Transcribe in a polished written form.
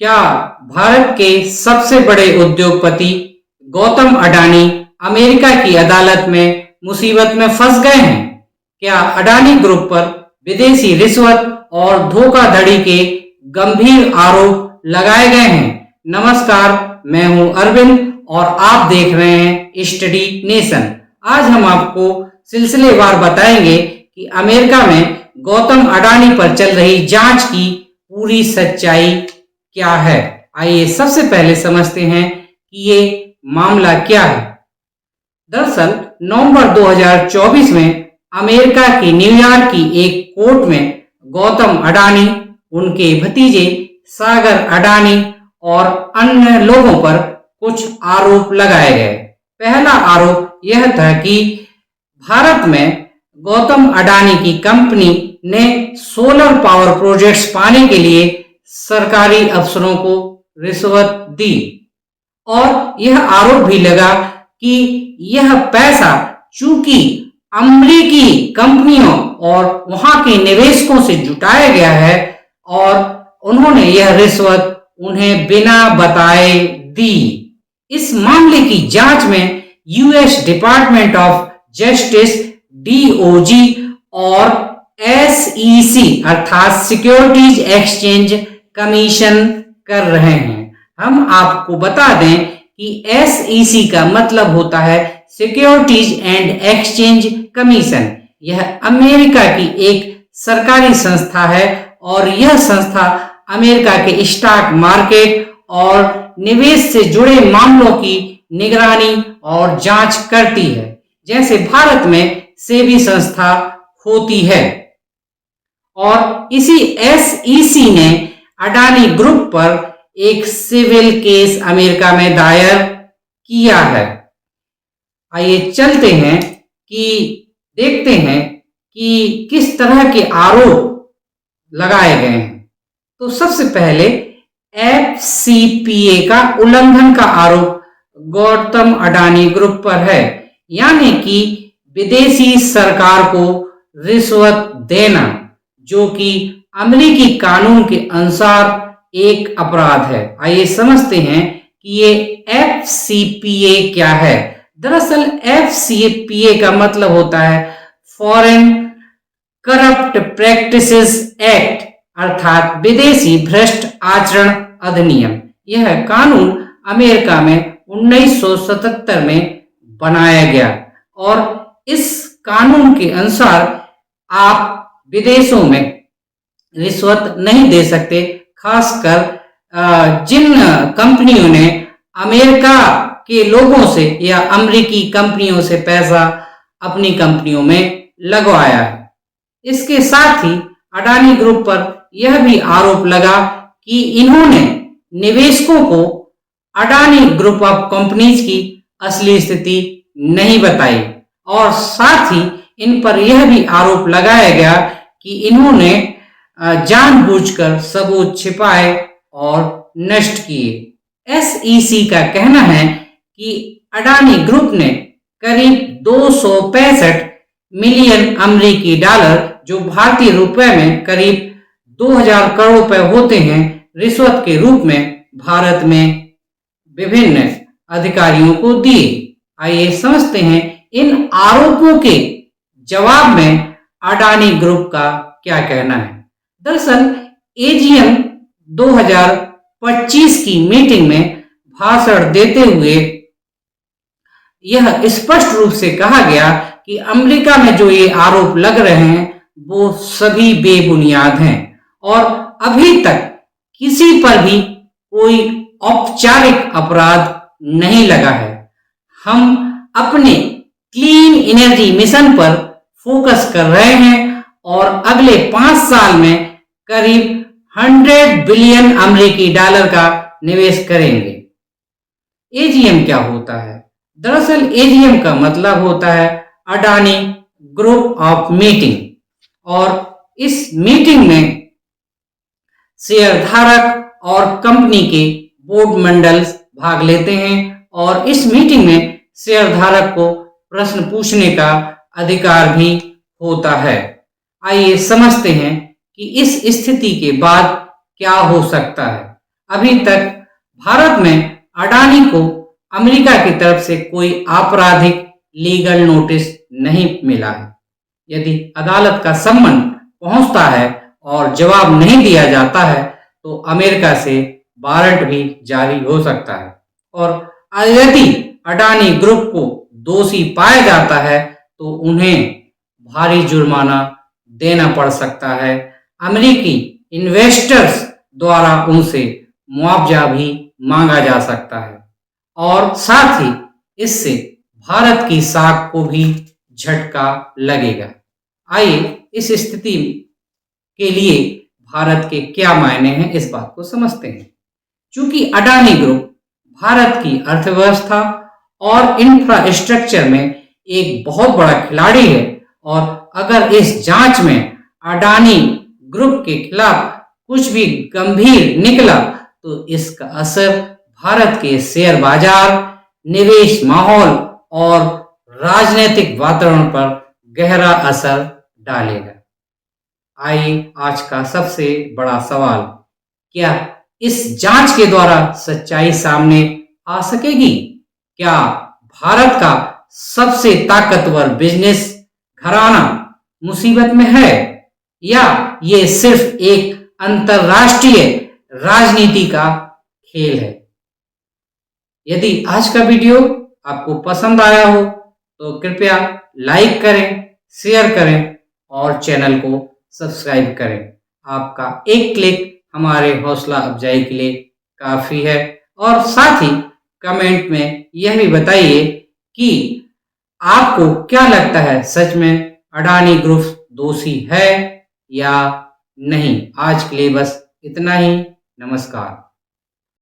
क्या भारत के सबसे बड़े उद्योगपति गौतम अडानी अमेरिका की अदालत में मुसीबत में फंस गए हैं? क्या अडानी ग्रुप पर विदेशी रिश्वत और धोखाधड़ी के गंभीर आरोप लगाए गए हैं? नमस्कार, मैं हूं अरविंद और आप देख रहे हैं स्टडी नेशन। आज हम आपको सिलसिलेवार बताएंगे कि अमेरिका में गौतम अडानी पर चल रही जांच की पूरी सच्चाई क्या है। आइए सबसे पहले समझते हैं कि ये मामला क्या है। दरअसल नवंबर 2024 में अमेरिका की न्यूयॉर्क की एक कोर्ट में गौतम अडानी, उनके भतीजे सागर अडानी और अन्य लोगों पर कुछ आरोप लगाए गए। पहला आरोप यह था कि भारत में गौतम अडानी की कंपनी ने सोलर पावर प्रोजेक्ट्स पाने के लिए सरकारी अफसरों को रिश्वत दी और यह आरोप भी लगा कि यह पैसा चूंकि अमेरिकी कंपनियों और वहां के निवेशकों से जुटाया गया है और उन्होंने यह रिश्वत उन्हें बिना बताए दी। इस मामले की जांच में US department of justice DOG और एसईसी अर्थात सिक्योरिटीज एक्सचेंज कमीशन कर रहे हैं। हम आपको बता दें कि एसईसी का मतलब होता है सिक्योरिटीज एंड एक्सचेंज कमीशन। यह अमेरिका की एक सरकारी संस्था है और यह संस्था अमेरिका के स्टॉक मार्केट और निवेश से जुड़े मामलों की निगरानी और जांच करती है, जैसे भारत में सेबी संस्था होती है। और इसी एसईसी ने अडानी ग्रुप पर एक सिविल केस अमेरिका में दायर किया है। आइए चलते हैं कि देखते हैं कि किस तरह के आरोप लगाए गए हैं। तो सबसे पहले एफसीपीए का उल्लंघन का आरोप गौतम अडानी ग्रुप पर है, यानी कि विदेशी सरकार को रिश्वत देना, जो कि अमेरिकी कानून के अनुसार एक अपराध है। आइए समझते हैं कि ये एफसीपीए क्या है। दरअसल एफसीपीए का मतलब होता है फॉरेन करप्ट प्रैक्टिसेस एक्ट अर्थात विदेशी भ्रष्ट आचरण अधिनियम। यह कानून अमेरिका में 1977 में बनाया गया और इस कानून के अनुसार आप विदेशों में रिश्वत नहीं दे सकते, खासकर जिन कंपनियों ने अमेरिका के लोगों से या अमेरिकी कंपनियों से पैसा अपनी कंपनियों में लगवाया है। इसके साथ ही अडानी ग्रुप पर यह भी आरोप लगा कि इन्होंने निवेशकों को अडानी ग्रुप ऑफ कंपनीज की असली स्थिति नहीं बताई और साथ ही इन पर यह भी आरोप लगाया गया कि इन्होंने जानबूझकर सबूत छिपाए और नष्ट किए। एसईसी का कहना है कि अडानी ग्रुप ने करीब 265 मिलियन अमेरिकी डॉलर, जो भारतीय रुपए में करीब 2000 करोड़ रुपए होते हैं, रिश्वत के रूप में भारत में विभिन्न अधिकारियों को दिए। आइए समझते हैं इन आरोपों के जवाब में अडानी ग्रुप का क्या कहना है। दरअसल एजीएम 2025 की मीटिंग में भाषण देते हुए यह स्पष्ट रूप से कहा गया कि अमेरिका में जो ये आरोप लग रहे हैं वो सभी बेबुनियाद हैं और अभी तक किसी पर भी कोई औपचारिक अपराध नहीं लगा है। हम अपने क्लीन एनर्जी मिशन पर फोकस कर रहे हैं और अगले 5 साल में करीब 100 बिलियन अमेरिकी डॉलर का निवेश करेंगे। एजीएम क्या होता है? दरअसल एजीएम का मतलब होता है अडानी ग्रुप ऑफ मीटिंग और इस मीटिंग में शेयरधारक और कंपनी के बोर्ड मंडल भाग लेते हैं और इस मीटिंग में शेयरधारक को प्रश्न पूछने का अधिकार भी होता है। आइए समझते हैं कि इस स्थिति के बाद क्या हो सकता है। अभी तक भारत में अडानी को अमेरिका की तरफ से कोई आपराधिक लीगल नोटिस नहीं मिला है। यदि अदालत का सम्मन पहुंचता है और जवाब नहीं दिया जाता है तो अमेरिका से वारंट भी जारी हो सकता है और यदि अडानी ग्रुप को दोषी पाया जाता है तो उन्हें भारी जुर्माना देना पड़ सकता है। अमेरिकी इन्वेस्टर्स द्वारा उनसे मुआवजा भी मांगा जा सकता है और साथ ही इससे भारत की साख को भी झटका लगेगा। आइए इस स्थिति के लिए भारत के क्या मायने हैं इस बात को समझते हैं। चूंकि अडानी ग्रुप भारत की अर्थव्यवस्था और इंफ्रास्ट्रक्चर में एक बहुत बड़ा खिलाड़ी है और अगर इस जांच में अडानी ग्रुप के खिलाफ कुछ भी गंभीर निकला तो इसका असर भारत के शेयर बाजार, निवेश माहौल और राजनीतिक वातावरण पर गहरा असर डालेगा। आइए आज का सबसे बड़ा सवाल, क्या इस जांच के द्वारा सच्चाई सामने आ सकेगी? क्या भारत का सबसे ताकतवर बिजनेस घराना मुसीबत में है या ये सिर्फ एक अंतरराष्ट्रीय राजनीति का खेल है? यदि आज का वीडियो आपको पसंद आया हो तो कृपया लाइक करें, शेयर करें और चैनल को सब्सक्राइब करें। आपका एक क्लिक हमारे हौसला अफजाई के लिए काफ़ी है और साथ ही कमेंट में यह भी बताइए कि आपको क्या लगता है, सच में अडानी ग्रुप दोषी है या नहीं। आज के लिए बस इतना ही। नमस्कार।